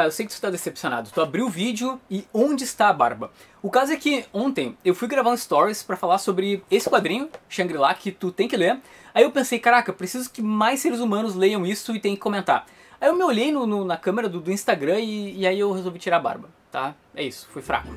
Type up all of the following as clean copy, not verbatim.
Tá, eu sei que tu tá decepcionado. Tu abriu o vídeo e onde está a barba? O caso é que ontem eu fui gravar um stories pra falar sobre esse quadrinho, Shangri-La, que tu tem que ler. Aí eu pensei, caraca, preciso que mais seres humanos leiam isso e tem que comentar. Aí eu me olhei na câmera do Instagram e aí eu resolvi tirar a barba, tá? É isso, fui fraco.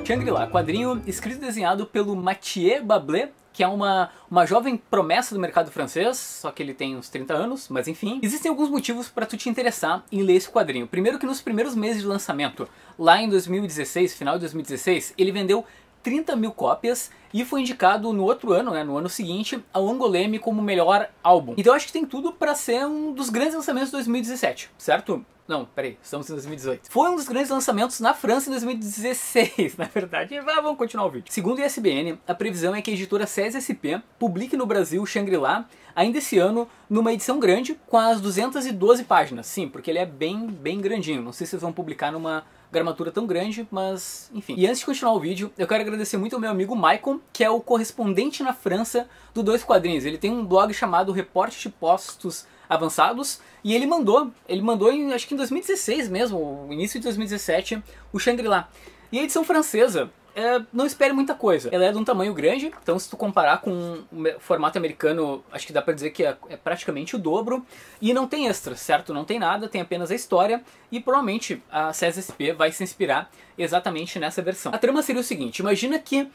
Shangri-La, quadrinho escrito e desenhado pelo Mathieu Bablé, que é uma jovem promessa do mercado francês, só que ele tem uns 30 anos, mas enfim. Existem alguns motivos para tu te interessar em ler esse quadrinho. Primeiro que nos primeiros meses de lançamento, lá em 2016, final de 2016, ele vendeu 30 mil cópias e foi indicado no outro ano, né, no ano seguinte, ao Angoulême como melhor álbum. Então eu acho que tem tudo para ser um dos grandes lançamentos de 2017, certo? Não, peraí, estamos em 2018. Foi um dos grandes lançamentos na França em 2016, na verdade. Vamos continuar o vídeo. Segundo o ISBN, a previsão é que a editora CESSP publique no Brasil Shangri-La ainda esse ano numa edição grande com as 212 páginas. Sim, porque ele é bem grandinho. Não sei se vocês vão publicar numa gramatura tão grande, mas enfim. E antes de continuar o vídeo, eu quero agradecer muito ao meu amigo Maicon, que é o correspondente na França do Dois Quadrinhos. Ele tem um blog chamado Reporte de Postos Avançados, e ele mandou acho que em 2016 mesmo, início de 2017, o Shangri-La. E a edição francesa, não espere muita coisa. Ela é de um tamanho grande, então se tu comparar com o formato americano, acho que dá pra dizer que é praticamente o dobro. E não tem extras, certo? Não tem nada, tem apenas a história. E provavelmente a CESSP vai se inspirar exatamente nessa versão. A trama seria o seguinte, imagina que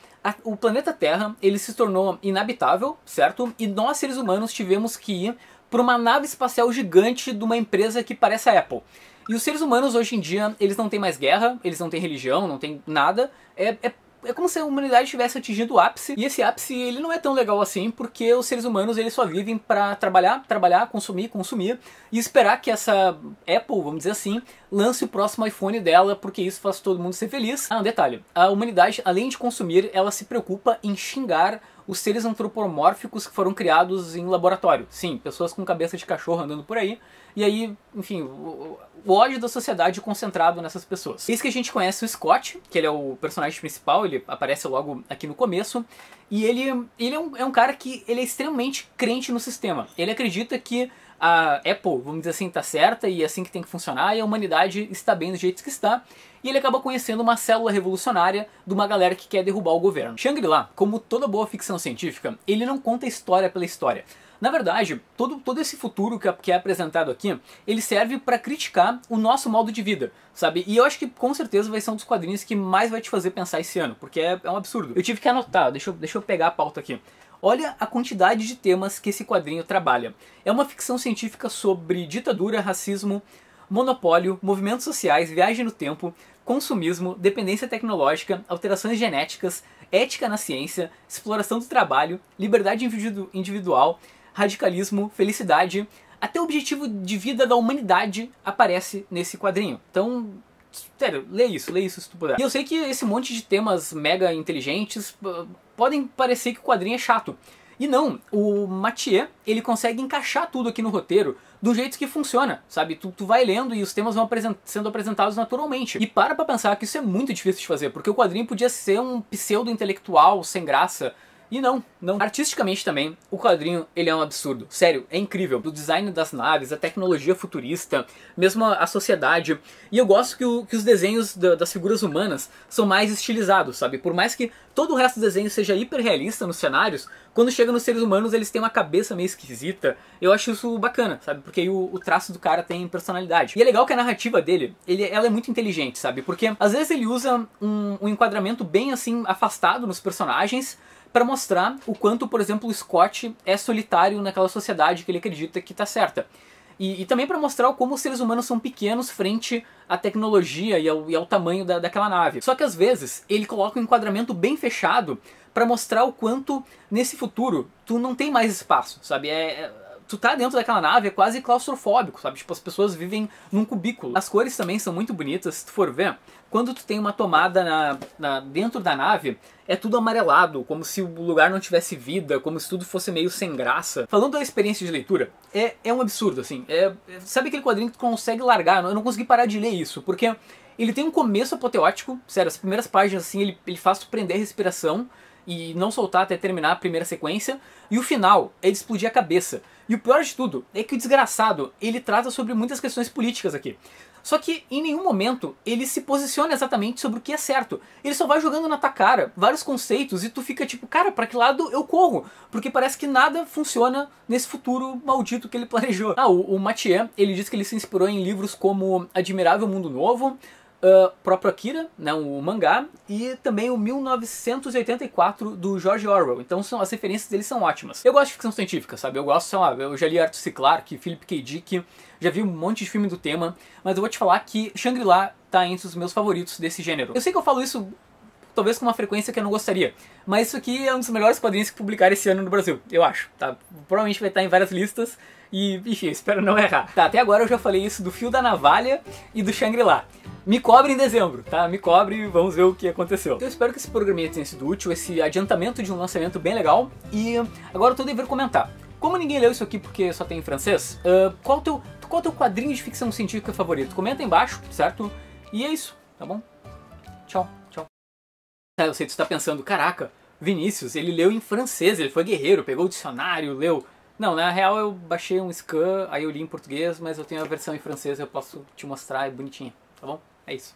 o planeta Terra, ele se tornou inabitável, certo? E nós, seres humanos, tivemos que ir para uma nave espacial gigante de uma empresa que parece a Apple. E os seres humanos hoje em dia, eles não têm mais guerra, eles não têm religião, não têm nada. É como se a humanidade tivesse atingido o ápice. E esse ápice, ele não é tão legal assim, porque os seres humanos, eles só vivem para trabalhar, consumir e esperar que essa Apple, vamos dizer assim, lance o próximo iPhone dela, porque isso faz todo mundo ser feliz. Ah, um detalhe, a humanidade, além de consumir, ela se preocupa em xingar os seres antropomórficos que foram criados em laboratório. Sim, pessoas com cabeça de cachorro andando por aí. E aí, enfim, o ódio da sociedade concentrado nessas pessoas. Eis que a gente conhece o Scott, que ele é o personagem principal, ele aparece logo aqui no começo. E ele é um cara que ele é extremamente crente no sistema. Ele acredita que a Apple, vamos dizer assim, está certa e é assim que tem que funcionar, e a humanidade está bem do jeito que está. E ele acaba conhecendo uma célula revolucionária de uma galera que quer derrubar o governo. Shangri-La, como toda boa ficção científica, ele não conta história pela história. Na verdade, todo esse futuro que é apresentado aqui, ele serve para criticar o nosso modo de vida, sabe? E eu acho que com certeza vai ser um dos quadrinhos que mais vai te fazer pensar esse ano, porque é um absurdo. Eu tive que anotar, deixa eu pegar a pauta aqui. Olha a quantidade de temas que esse quadrinho trabalha. É uma ficção científica sobre ditadura, racismo, monopólio, movimentos sociais, viagem no tempo, consumismo, dependência tecnológica, alterações genéticas, ética na ciência, exploração do trabalho, liberdade individual, radicalismo, felicidade, até o objetivo de vida da humanidade aparece nesse quadrinho. Então, sério, lê isso se tu puder. E eu sei que esse monte de temas mega inteligentes podem parecer que o quadrinho é chato. E não, o Mathieu, ele consegue encaixar tudo aqui no roteiro do jeito que funciona, sabe? Tu vai lendo e os temas vão sendo apresentados naturalmente. E pra pensar que isso é muito difícil de fazer, porque o quadrinho podia ser um pseudo-intelectual sem graça. E não. Artisticamente também, o quadrinho, ele é um absurdo. Sério, é incrível. Do design das naves, a tecnologia futurista, mesmo a sociedade. E eu gosto que os desenhos das figuras humanas são mais estilizados, sabe? Por mais que todo o resto do desenho seja hiperrealista nos cenários, quando chega nos seres humanos eles têm uma cabeça meio esquisita. Eu acho isso bacana, sabe? Porque aí o traço do cara tem personalidade. E é legal que a narrativa dele, ela é muito inteligente, sabe? Porque às vezes ele usa um enquadramento bem assim, afastado nos personagens, para mostrar o quanto, por exemplo, o Scott é solitário naquela sociedade que ele acredita que está certa. E também para mostrar como os seres humanos são pequenos frente à tecnologia e ao tamanho daquela nave. Só que às vezes ele coloca um enquadramento bem fechado para mostrar o quanto nesse futuro tu não tem mais espaço, sabe? Tu tá dentro daquela nave, é quase claustrofóbico, sabe? Tipo, as pessoas vivem num cubículo. As cores também são muito bonitas, se tu for ver. Quando tu tem uma tomada dentro da nave, é tudo amarelado, como se o lugar não tivesse vida, como se tudo fosse meio sem graça. Falando da experiência de leitura, é um absurdo, assim. Sabe aquele quadrinho que tu consegue largar? Eu não consegui parar de ler isso, porque ele tem um começo apoteótico, sério, as primeiras páginas, assim, ele faz tu prender a respiração e não soltar até terminar a primeira sequência, e o final é de explodir a cabeça. E o pior de tudo é que o desgraçado, ele trata sobre muitas questões políticas aqui. Só que em nenhum momento ele se posiciona exatamente sobre o que é certo. Ele só vai jogando na tua cara vários conceitos e tu fica tipo, cara, pra que lado eu corro? Porque parece que nada funciona nesse futuro maldito que ele planejou. O Mathieu, ele diz que ele se inspirou em livros como Admirável Mundo Novo, próprio Akira, né, o mangá, e também o 1984 do George Orwell. Então as referências dele são ótimas. Eu gosto de ficção científica, sabe? Eu gosto, sei lá, eu já li Arthur C. Clarke, Philip K. Dick, já vi um monte de filme do tema, mas eu vou te falar que Shangri-La tá entre os meus favoritos desse gênero. Eu sei que eu falo isso talvez com uma frequência que eu não gostaria, mas isso aqui é um dos melhores quadrinhos que publicaram esse ano no Brasil, eu acho, tá? Provavelmente vai estar em várias listas e, enfim, eu espero não errar. Tá, até agora eu já falei isso do Fio da Navalha e do Shangri-La. Me cobre em dezembro, tá? Me cobre e vamos ver o que aconteceu. Eu espero que esse programinha tenha sido útil, esse adiantamento de um lançamento bem legal, e agora eu tô devendo comentar. Como ninguém leu isso aqui porque só tem em francês, qual o teu quadrinho de ficção científica favorito? Comenta aí embaixo, certo? E é isso, tá bom? Tchau. Eu sei que tu tá pensando, caraca, Vinícius, ele leu em francês, ele foi guerreiro, pegou o dicionário, leu. Não, na real eu baixei um scan, aí eu li em português, mas eu tenho a versão em francês, eu posso te mostrar, é bonitinha, tá bom? É isso.